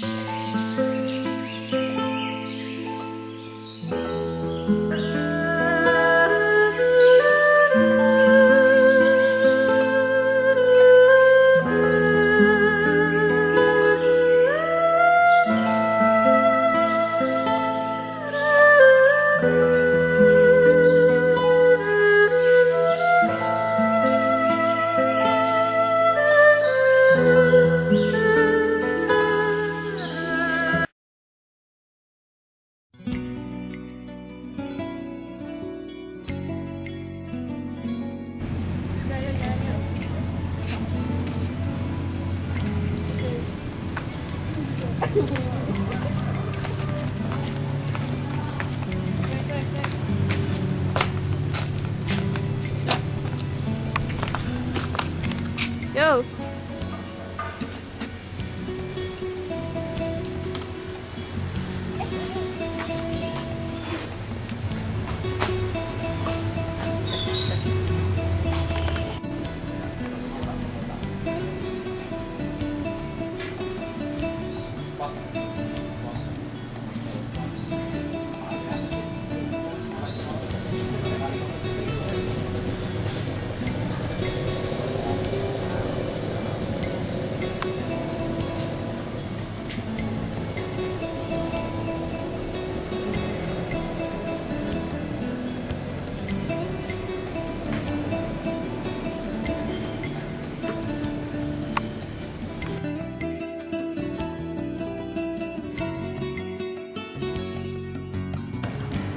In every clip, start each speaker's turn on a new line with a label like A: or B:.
A: Yo.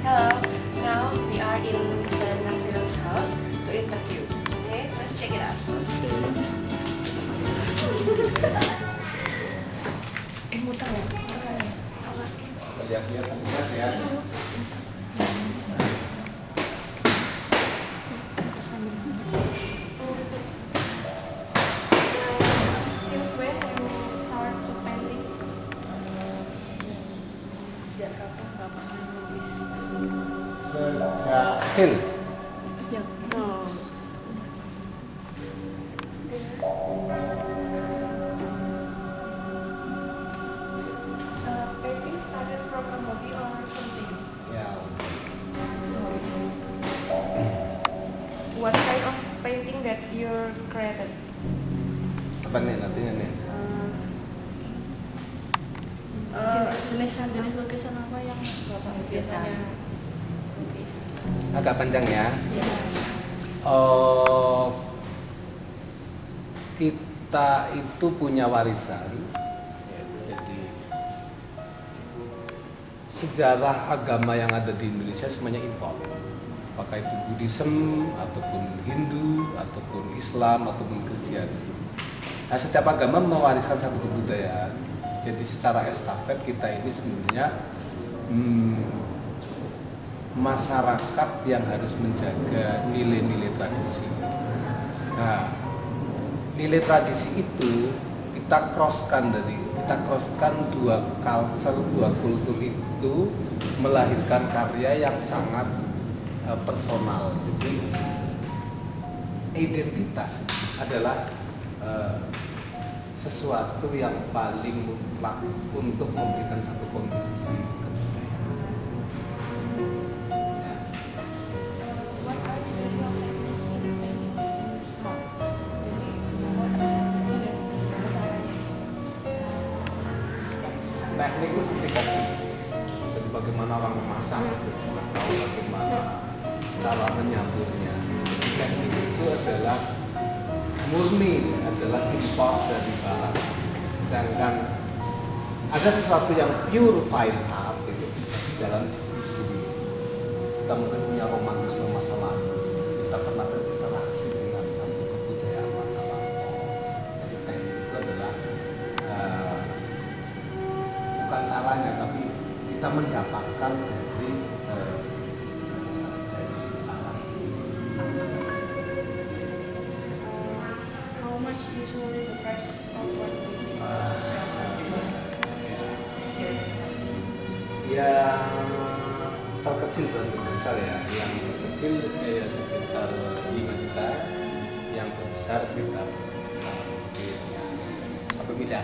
B: Hello, now we are in Mr. Nasiru's house to interview. Okay, let's check it out. Muter ya?
C: Lihat-lihat ya.
B: Since when you start to painting?
C: Sejak kecil.
A: Oh.
B: Painting started from a hobby or something?
C: Ya,
B: What kind of painting that you created?
C: apa nih nantinya nih?
A: Jenis lukisan apa yang Bapak biasanya lukis?
C: Agak panjang ya.
A: Ya.
C: Kita itu punya warisan, jadi sejarah agama yang ada di Indonesia semuanya impor. Apakah itu Buddhism, ataupun Hindu, ataupun Islam, ataupun Kristiani. Nah, setiap agama mewariskan satu kebudayaan. Jadi secara estafet kita ini sebenarnya masyarakat yang harus menjaga nilai-nilai tradisi. Nah, nilai tradisi itu kita crosskan dua culture, dua kultur itu melahirkan karya yang sangat personal. Jadi identitas adalah sesuatu yang paling mutlak untuk memberikan satu kontribusi ke budaya.
B: What are special techniques in painting?
C: Teknik itu seperti kopi. Jadi bagaimana orang memasak, kita tahu bagaimana cara menyaburnya. Teknik itu adalah murni, adalah import dari barat. Sedangkan ada sesuatu yang pure fine art itu di dalam sini. Kita mungkin punya romantisme masa lalu. Kita pernah berinteraksi dengan satu kebudayaan masa lalu. Jadi teknik itu adalah bukan caranya, tapi kita mendapatkan dari alam.
B: How much usually the price of one painting?
C: Yang terkecil dan terbesar ya. Yang terkecil ya sekitar 5 juta, yang terbesar sekitar 1 miliar.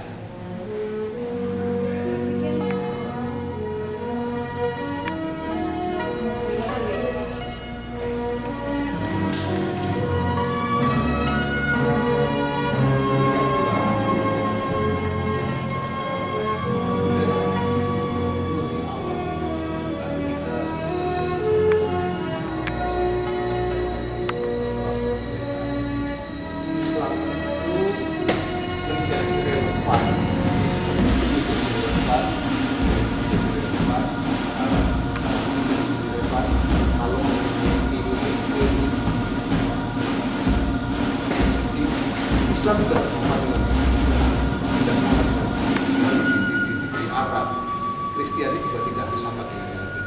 C: Kristiani juga tidak sama dengan yang ada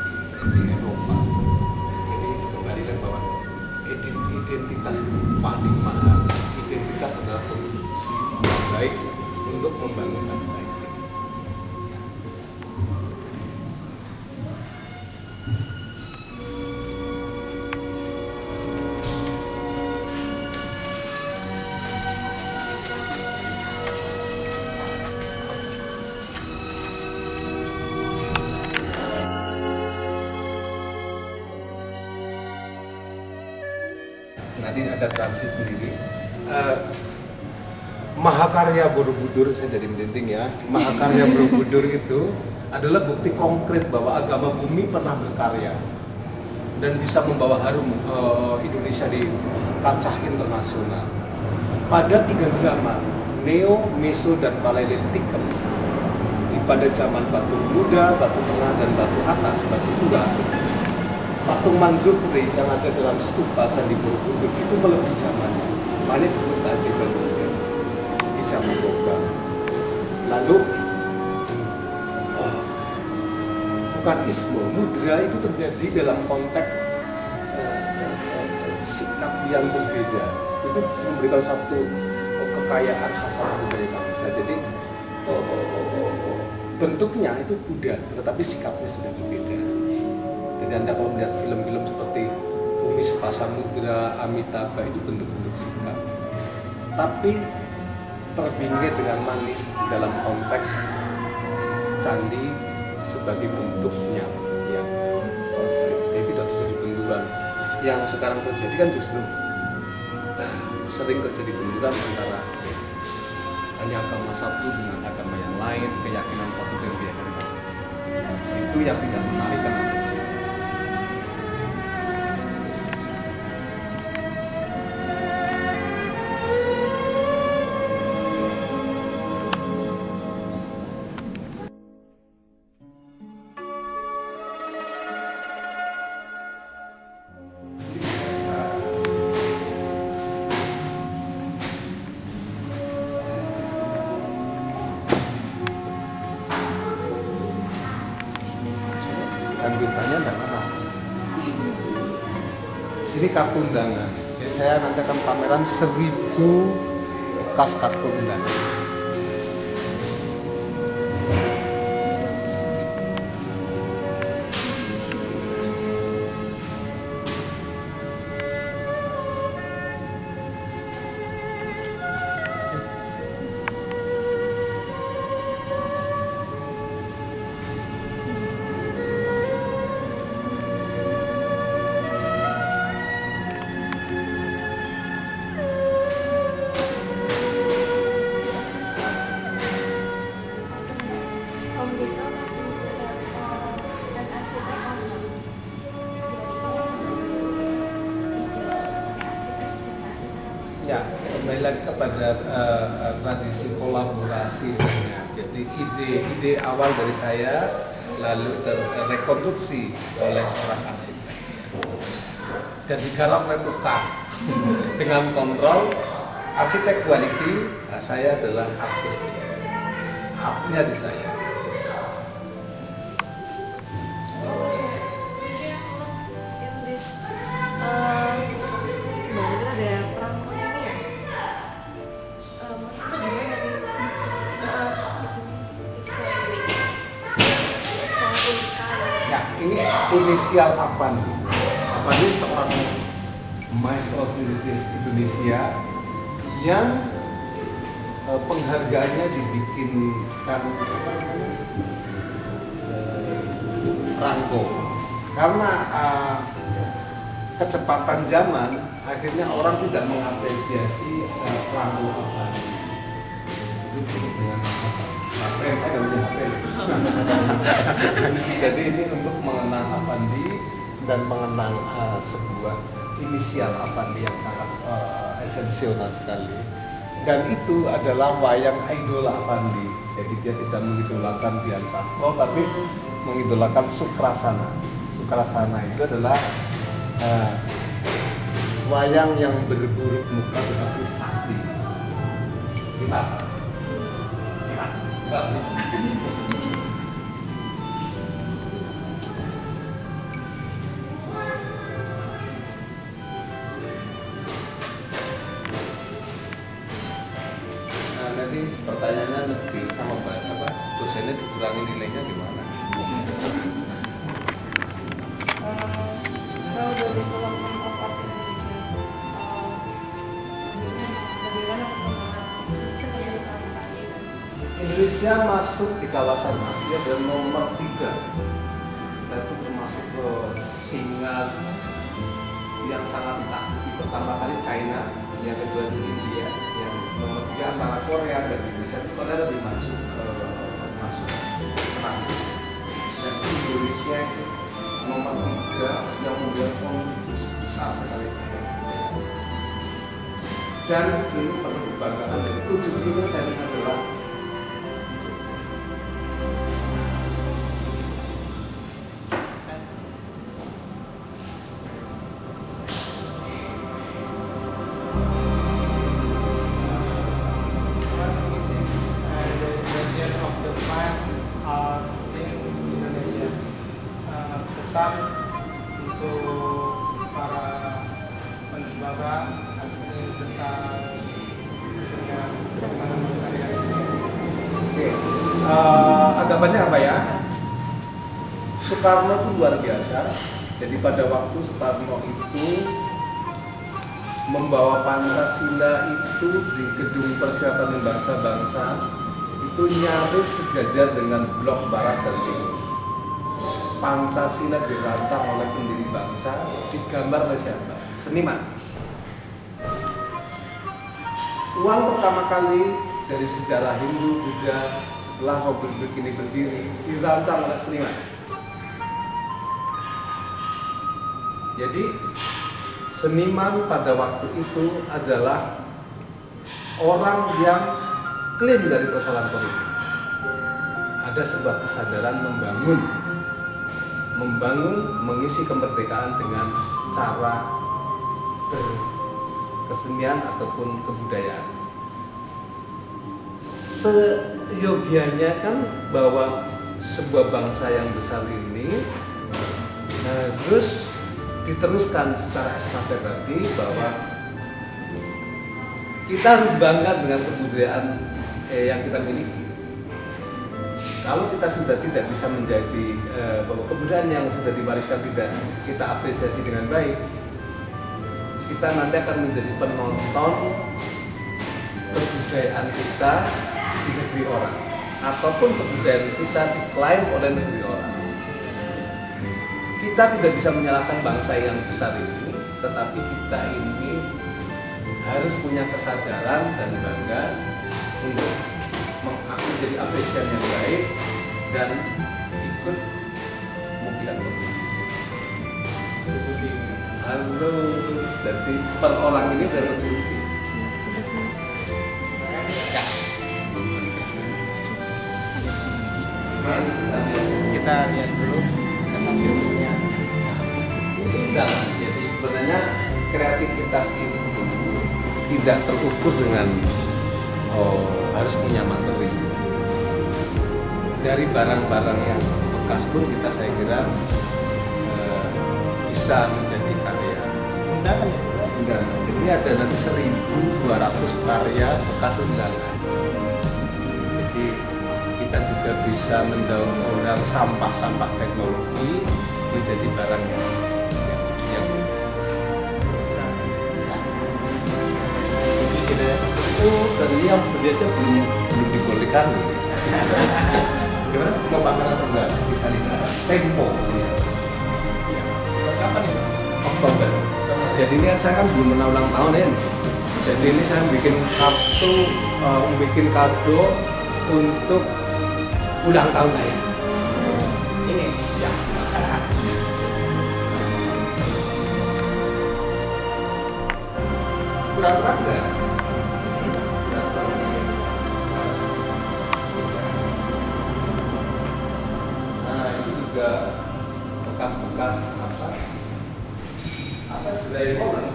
C: di Eropa. Jadi kembali lagi bahwa identitas itu paling mahal. Identitas adalah kontribusi yang baik untuk membangun bangsa ini. Nanti ada transit sendiri. Mahakarya Borobudur, saya jadi merinding ya. Mahakarya Borobudur itu adalah bukti konkret bahwa agama bumi pernah berkarya dan bisa membawa harum Indonesia di kancah internasional. Pada 3 zaman, Neo, Meso, dan Paleolitikum, pada zaman batu muda, batu tengah, dan batu atas, batu tua, patung Manzufri yang ada dalam stupa Candi Borobudur itu melebihi zamannya. Makanya disebut keajaiban muda di zaman logam. Lalu bukan ismo, mudra itu terjadi dalam konteks sikap yang berbeda. Itu memberikan satu kekayaan khas budaya bangsa. Jadi bentuknya itu Buddha, tetapi sikapnya sudah berbeda. Jadi Anda kalau melihat film-film seperti Bumi Sepasamudra, Amitabha, itu bentuk-bentuk sikap. Tapi terbingkai dengan manis dalam konteks candi sebagai bentuknya yang konkret. Jadi tidak terjadi benturan. Yang sekarang terjadi kan justru sering terjadi benturan antara hanya agama satu dengan agama yang lain, keyakinan satu dengan keyakinan lain. Itu yang tidak menarik kan ada di sini. Lanjutannya enggak apa. Ini kartu undangan. Jadi saya nanti akan pameran 1000 bekas kartu undangan. Ya, kembali lagi kepada tradisi kolaborasi sebenarnya. Jadi ide awal dari saya lalu terrekonstruksi oleh seorang arsitek dan digarap replika dengan kontrol arsitek quality. Saya adalah artis, haknya di saya. Ini inisial Avandi. Avandi seorang maestro stilus Indonesia yang penghargaannya dibikinkan rangko karena kecepatan zaman akhirnya orang tidak mengapresiasi rangko Avandi. Itu dengan HP, saya nggak punya HP. Jadi ini untuk mengenang Avandi dan mengenang sebuah inisial Avandi yang sangat esensial sekali. Dan itu adalah wayang idola Avandi. Jadi dia tidak mengidolakan Dian Sastro, tapi mengidolakan Sukrasana. Sukrasana itu adalah wayang yang berburuk muka tetapi sakti. Lihat. nilainya gimana?
A: How the development of art in Indonesia? Bagaimana perkembangan seni rupa ini?
C: Indonesia masuk di kawasan Asia dan nomor 3. Kita itu termasuk singa yang sangat ditakuti. Pertama kali China, yang kedua di India, yang nomor 3 antara Korea dan Indonesia. Korea lebih masuk perang. Dan Indonesia itu nomor 3 yang membuat kontribusi besar sekali. Dan ini perlu dibanggakan, 70% adalah
D: pesan untuk para penjelasan tentang kesenian bagaimana melestarikan kesenian.
C: Oke, anggapannya apa ya? Soekarno itu luar biasa. Jadi pada waktu Soekarno itu membawa Pancasila itu di gedung persiapan bangsa-bangsa itu nyaris sejajar dengan blok barat dan timur. Pancasila dirancang oleh pendiri bangsa, digambar oleh siapa? Seniman. Uang pertama kali dari sejarah Hindu, Buddha, setelah Republik ini berdiri, dirancang oleh seniman. Jadi seniman pada waktu itu adalah orang yang clean dari persoalan politik. Ada sebuah kesadaran membangun, mengisi kemerdekaan dengan cara kesenian ataupun kebudayaan. Seyogianya kan bahwa sebuah bangsa yang besar ini harus diteruskan secara estafet tadi, bahwa kita harus bangga dengan kebudayaan yang kita miliki. Kalau kita sudah tidak bisa menjadi bahwa kebudayaan yang sudah diwariskan tidak kita apresiasi dengan baik, kita nanti akan menjadi penonton kebudayaan kita di negeri orang, ataupun kebudayaan kita diklaim oleh negeri orang. Kita tidak bisa menyalahkan bangsa yang besar ini, tetapi kita ini harus punya kesadaran dan bangga untuk menjadi apresiasi yang baik dan ikut mungkin kontribusi. Harus, jadi per orang ini revolusi.
D: Kita lihat dulu hasil-hasilnya.
C: Jadi sebenarnya kreativitas itu tidak terukur dengan harus punya materi. Dari barang-barang yang bekas pun kita, saya kira bisa menjadi karya.
D: Undangan ya?
C: Undangan. Ini ada nanti 1.200 karya bekas undangan. Jadi kita juga bisa mendaur ulang sampah-sampah teknologi menjadi barang yang itu tadi yang beli aja belum digolkan. Gimana? Mau pamer atau enggak? Bisa lihat Tempo.
D: Kapan itu?
C: Oktober. Jadi ini saya kan belum pernah ulang tahun ya. Jadi ini saya bikin kado untuk ulang tahun saya.
D: Ini ya.
C: Kurang-kurang enggak? Juga bekas-bekas apa dari momen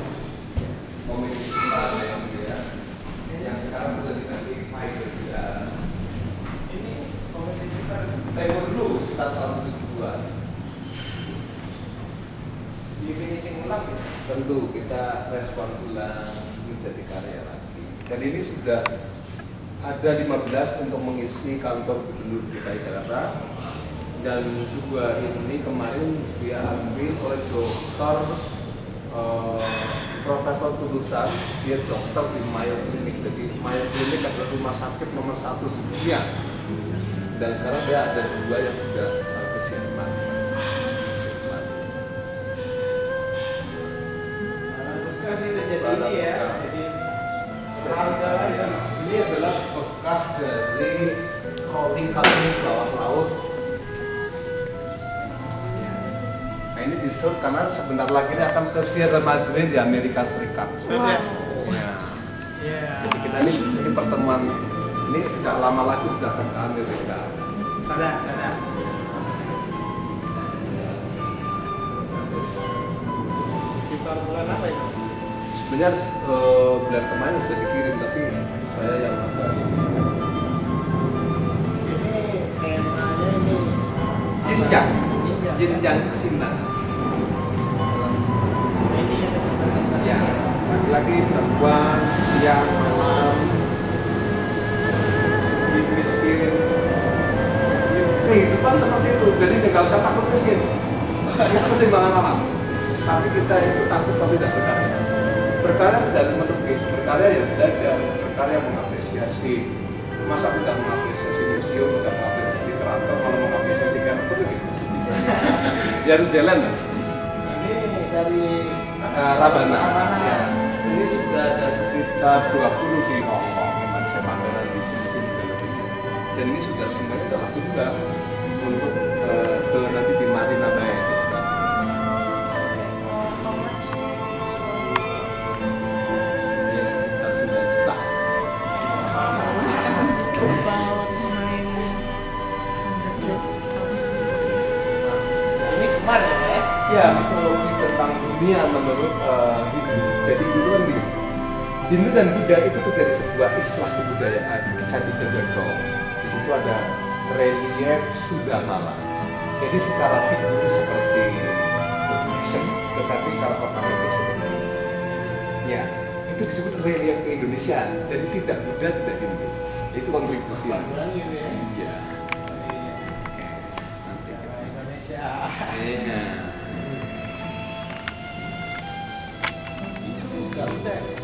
C: yang dia yang sekarang sudah diganti fiber juga. Ini komisi kita tempo dulu sekitar tahun 70-an.
D: Di finishing ulang ya?
C: Tentu kita respon ulang menjadi karya lagi. Dan ini sudah ada 15 untuk mengisi kantor gubernur DKI Jakarta, dan 2 ini kemarin diambil oleh dokter Profesor Tulusan, dia dokter di Mayo Clinic. Jadi Mayo Clinic adalah rumah sakit nomor 1 di dunia, dan sekarang dia ada 2 yang sudah ke Jerman.
D: Bekas ini udah jadi ini ya. Jadi harga
C: Ya, ini adalah bekas dari crawling company bawah laut. Ya. Nah, ini disebut karena sebentar lagi ini akan ke Sierra Madre di Amerika Serikat.
D: sudah.
C: Ya.
D: Ya.
C: Jadi kita ini pertemuan ini tidak lama lagi sudah akan ke Amerika.
D: Sada. Sekitar bulan apa itu?
C: Sebenarnya bulan kemarin sudah dikirim, tapi saya yang agak ini.
D: Ini temanya ini
C: Jinjang,
D: Jinjang.
C: Jinjang Kesina.
D: Ini
C: Ya, laki-laki, perempuan, siang, malam, miskin. Kehidupan seperti itu, jadi nggak usah takut miskin. Itu keseimbangan alam. Tapi kita itu takut tapi tidak berkarya. Berkarya tidak harus menukis, berkarya ya belajar, berkarya mengapresiasi. Masa tidak mengapresiasi museum, tidak mengapresiasi keraton, kalau mengapresiasi Carrefour gitu. Ya harus jalan lah.
D: ini dari
C: Rabana. Ya. Ini sudah ada sekitar 20 di Hong Kong, tempat saya pameran di sini dan ini sudah semuanya udah laku juga untuk ke nanti di Marina Bay di sana. Ya sekitar 9 juta.
A: About 900,000.
D: ini smart ya.
C: Ya mitologi tentang dunia menurut Hindu. Jadi dulu kan begini. Hindu dan Buddha itu terjadi sebuah islah kebudayaan di Candi Jojonggrong. Di situ ada relief Sudamala. Jadi secara figur seperti Buddhism, tetapi secara ornamental seperti ini. Ya, itu disebut relief keindonesiaan. Jadi tidak Buddha, tidak Hindu. Itu kontribusi.
D: Bilang gitu ya.
C: Iya. Nanti.
D: Indonesia.
C: Iya.
D: Garuda.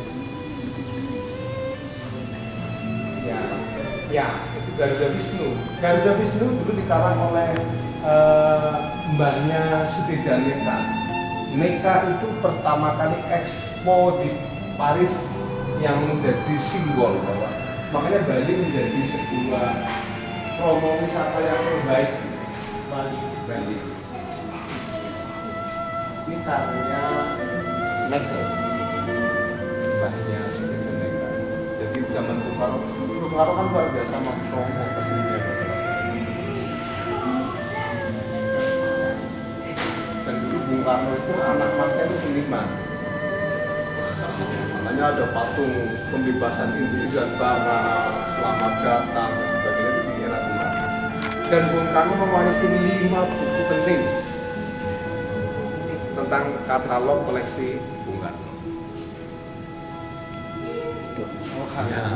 C: Ya, itu Garuda Wisnu. Garuda Wisnu dulu dikarang oleh mbahnya Suteja Neka. Neka itu pertama kali ekspo di Paris yang menjadi simbol bahwa makanya Bali menjadi sebuah promo wisata yang terbaik. Bali. Ini karya Neka, mbahnya Suteja Neka. Jadi zaman Bung Karno kan luar biasa mempromo kesenian. Dan dulu Bung Karno itu anak masnya itu seniman. Makanya ada patung pembebasan Indonesia Barat, selamat datang dan sebagainya di era Bung Karno. Dan Bung Karno mewarisi 5 buku penting tentang katalog koleksi Bung Karno. Ya.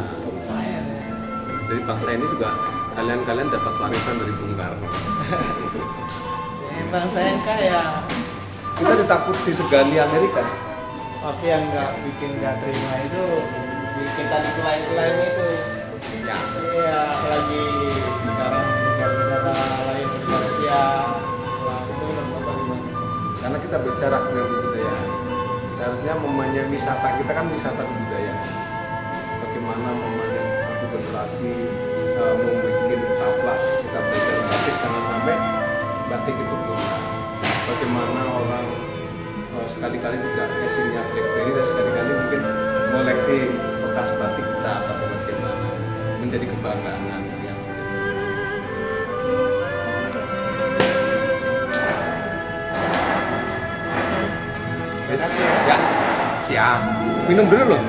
C: Jadi bangsa ini juga kalian dapat warisan dari Bung Karno.
D: Bangsa yang kaya.
C: Kita ditakut disegani Amerika.
D: Tapi yang nggak terima itu kita diklaim itu.
C: Ya.
D: Iya, apalagi sekarang negara lain di Malaysia. Wah, itu apa gimana?
C: Karena kita bicara dengan kebudayaan. Seharusnya memangnya wisata kita kan wisata kebudayaan. Bagaimana memangnya satu generasi membuat taplak, kita belajar batik, jangan sampai batik itu punah. Bagaimana orang sekali-kali juga casingnya BlackBerry dan sekali-kali mungkin koleksi bekas batik cap atau bagaimana menjadi kebanggaan yang ya, siap. Minum dulu loh.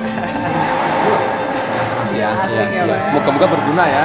C: Siap.
D: Asik ya, Pak, ya.
C: Moga-moga berguna ya.